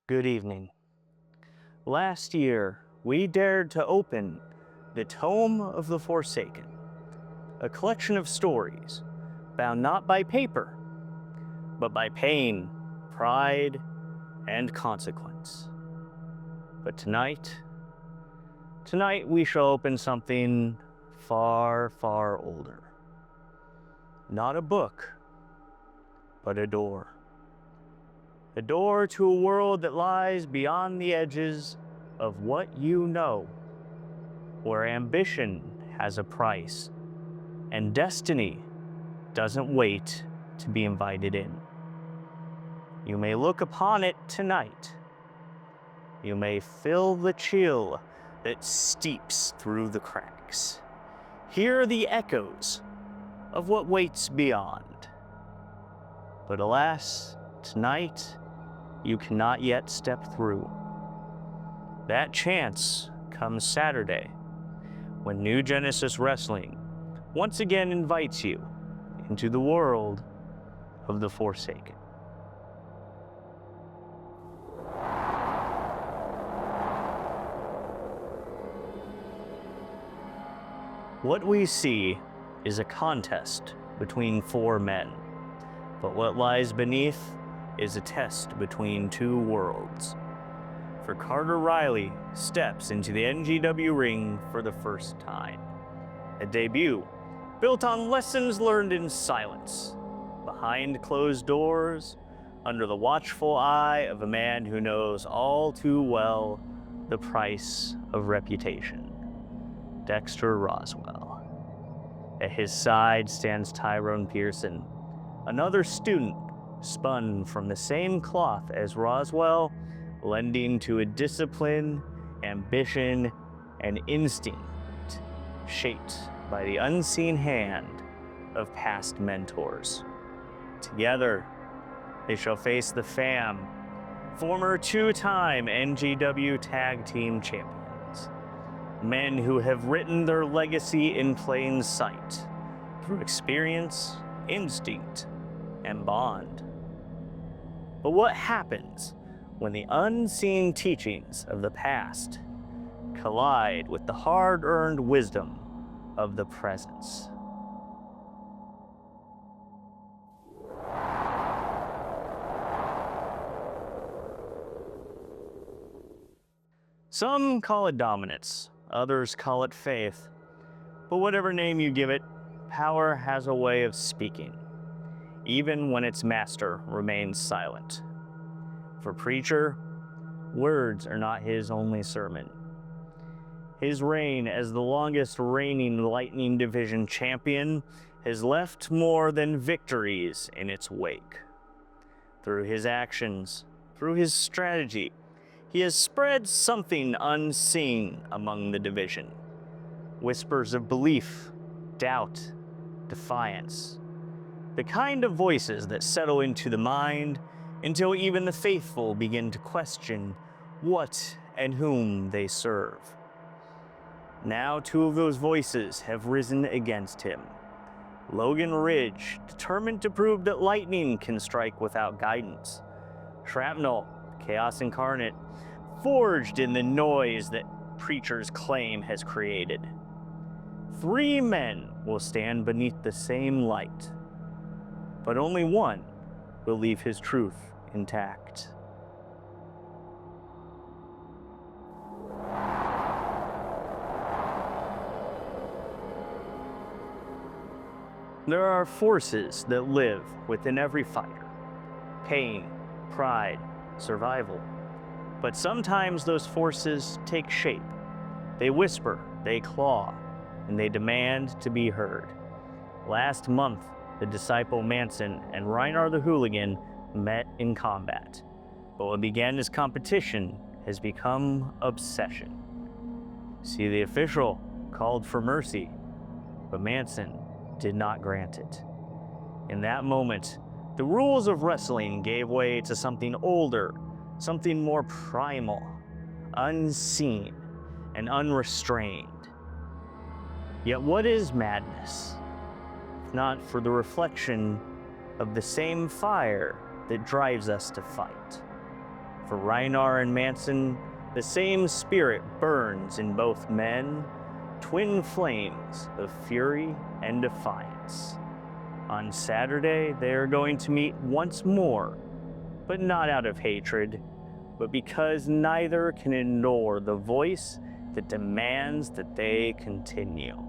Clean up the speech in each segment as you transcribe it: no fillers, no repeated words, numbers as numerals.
Good evening. Last year, we dared to open the Tome of the Forsaken, a collection of stories bound not by paper, but by pain, pride, and consequence. But tonight we shall open something far, far older. Not a book, but a door. A door to a world that lies beyond the edges of what you know, where ambition has a price, and destiny doesn't wait to be invited in. You may look upon it tonight. You may feel the chill that steeps through the cracks. Hear the echoes of what waits beyond. But alas, tonight, you cannot yet step through. That chance comes Saturday, when New Genesis Wrestling once again invites you into the world of the Forsaken. What we see is a contest between four men, but what lies beneath is a test between two worlds. For Carter Riley steps into the NGW ring for the first time. A debut built on lessons learned in silence, behind closed doors, under the watchful eye of a man who knows all too well the price of reputation. Dexter Roswell. At his side stands Tyrone Pearson, another student spun from the same cloth as Roswell, lending to a discipline, ambition, and instinct shaped by the unseen hand of past mentors. Together, they shall face the Fam, former two-time NGW Tag Team Champions. Men who have written their legacy in plain sight through experience, instinct, and bond. But what happens when the unseen teachings of the past collide with the hard-earned wisdom of the present? Some call it dominance, others call it faith. But whatever name you give it, power has a way of speaking, even when its master remains silent. For Preacher, words are not his only sermon. His reign as the longest reigning Lightning Division champion has left more than victories in its wake. Through his actions, through his strategy, he has spread something unseen among the division. Whispers of belief, doubt, defiance. The kind of voices that settle into the mind until even the faithful begin to question what and whom they serve. Now two of those voices have risen against him. Logan Ridge, determined to prove that lightning can strike without guidance. Shrapnel, Chaos Incarnate, forged in the noise that Preacher's claim has created. Three men will stand beneath the same light, but only one will leave his truth intact. There are forces that live within every fighter. Pain, pride, survival. But sometimes those forces take shape. They whisper, they claw, and they demand to be heard. Last month, the Disciple Manson and Reinar the Hooligan met in combat. But what began as competition has become obsession. See, the official called for mercy, but Manson did not grant it. In that moment, the rules of wrestling gave way to something older, something more primal, unseen, and unrestrained. Yet what is madness, if not for the reflection of the same fire that drives us to fight? For Reinar and Manson, the same spirit burns in both men, twin flames of fury and defiance. On Saturday, they are going to meet once more, but not out of hatred, but because neither can ignore the voice that demands that they continue.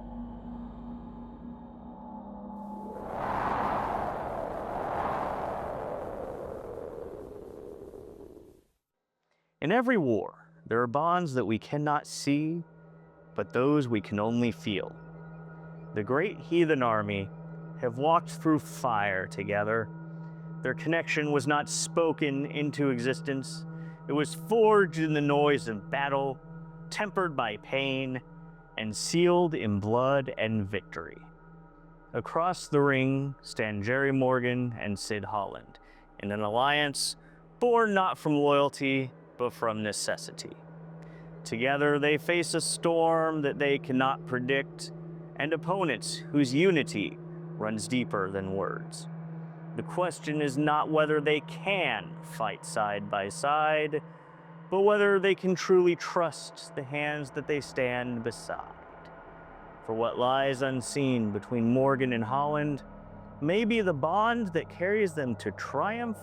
In every war, there are bonds that we cannot see, but those we can only feel. The great heathen army have walked through fire together. Their connection was not spoken into existence. It was forged in the noise of battle, tempered by pain, and sealed in blood and victory. Across the ring stand Jerry Morgan and Sid Holland, in an alliance born not from loyalty, but from necessity. Together they face a storm that they cannot predict, and opponents whose unity runs deeper than words. The question is not whether they can fight side by side, but whether they can truly trust the hands that they stand beside. For what lies unseen between Morgan and Holland may be the bond that carries them to triumph,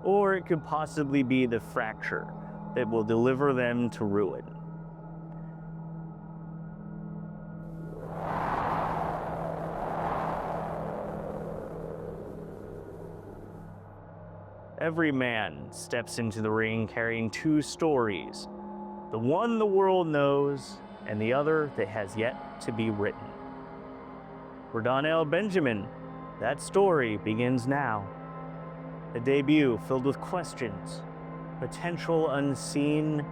or it could possibly be the fracture that will deliver them to ruin. Every man steps into the ring carrying two stories, the one the world knows and the other that has yet to be written. For Donnell Benjamin, that story begins now. A debut filled with questions, potential unseen,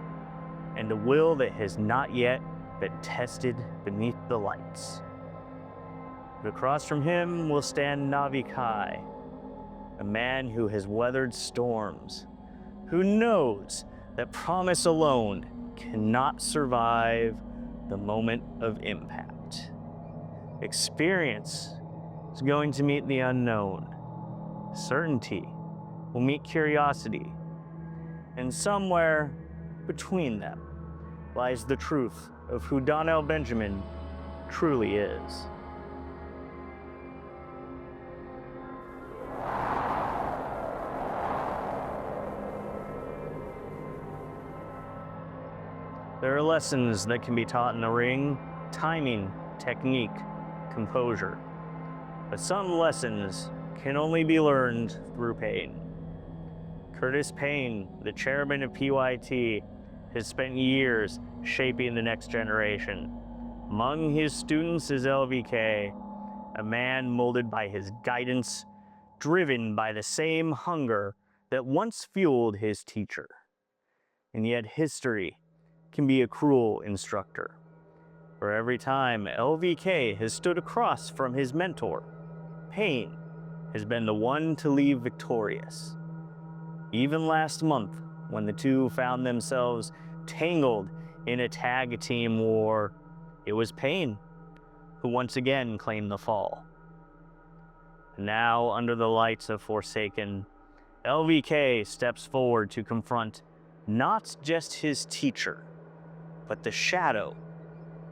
and a will that has not yet been tested beneath the lights. But across from him will stand Navi Kai, a man who has weathered storms, who knows that promise alone cannot survive the moment of impact. Experience is going to meet the unknown. Certainty will meet curiosity. And somewhere between them lies the truth of who Donnell Benjamin truly is. There are lessons that can be taught in the ring: timing, technique, composure. But some lessons can only be learned through pain. Curtis Payne, the chairman of PYT, has spent years shaping the next generation. Among his students is LVK, a man molded by his guidance, driven by the same hunger that once fueled his teacher. And yet history can be a cruel instructor. For every time LVK has stood across from his mentor, Payne has been the one to leave victorious. Even last month, when the two found themselves tangled in a tag team war, it was Payne who once again claimed the fall. Now, under the lights of Forsaken, LVK steps forward to confront not just his teacher, but the shadow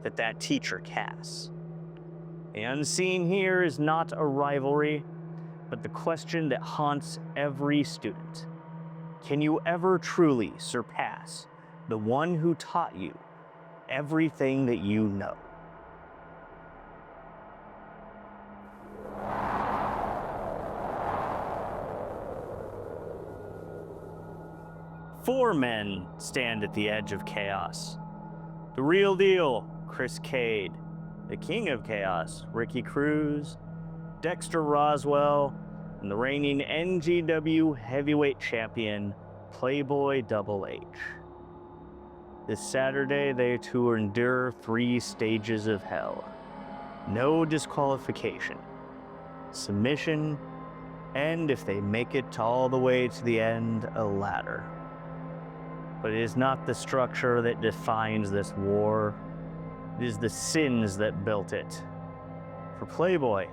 that that teacher casts. The unseen here is not a rivalry, but the question that haunts every student. Can you ever truly surpass the one who taught you everything that you know? Four men stand at the edge of chaos. The real deal, Chris Cade. The king of chaos, Ricky Cruz. Dexter Roswell. And the reigning NGW heavyweight champion, Playboy Double H. This Saturday, they too endure 3 stages of hell. No disqualification, submission, and if they make it all the way to the end, a ladder. But it is not the structure that defines this war. It is the sins that built it. For Playboy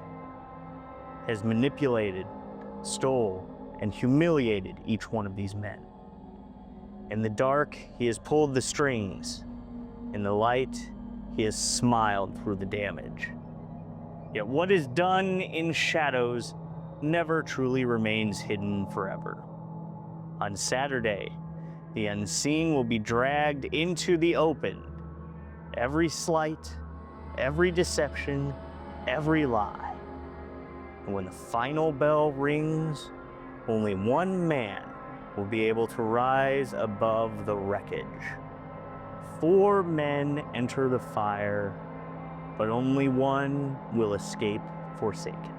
has manipulated, stole, and humiliated each one of these men. In the dark, he has pulled the strings. In the light, he has smiled through the damage. Yet what is done in shadows never truly remains hidden forever. On Saturday, the unseen will be dragged into the open. Every slight, every deception, every lie. And when the final bell rings, only one man will be able to rise above the wreckage. 4 men enter the fire, but only one will escape forsaken.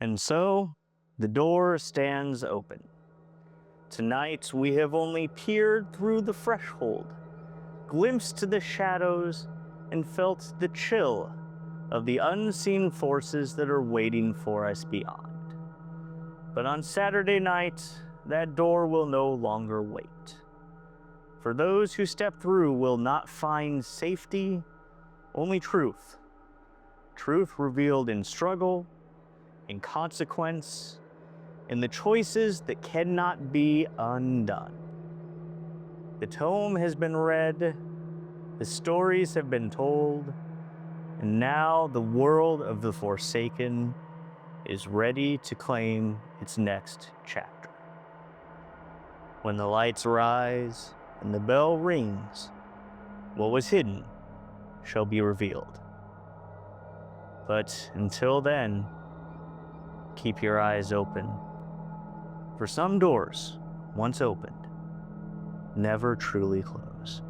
And so, the door stands open. Tonight, we have only peered through the threshold, glimpsed the shadows, and felt the chill of the unseen forces that are waiting for us beyond. But on Saturday night, that door will no longer wait. For those who step through will not find safety, only truth. Truth revealed in struggle, in consequence, in the choices that cannot be undone. The tome has been read, the stories have been told, and now the world of the Forsaken is ready to claim its next chapter. When the lights rise and the bell rings, what was hidden shall be revealed. But until then, keep your eyes open. For some doors, once opened, never truly close.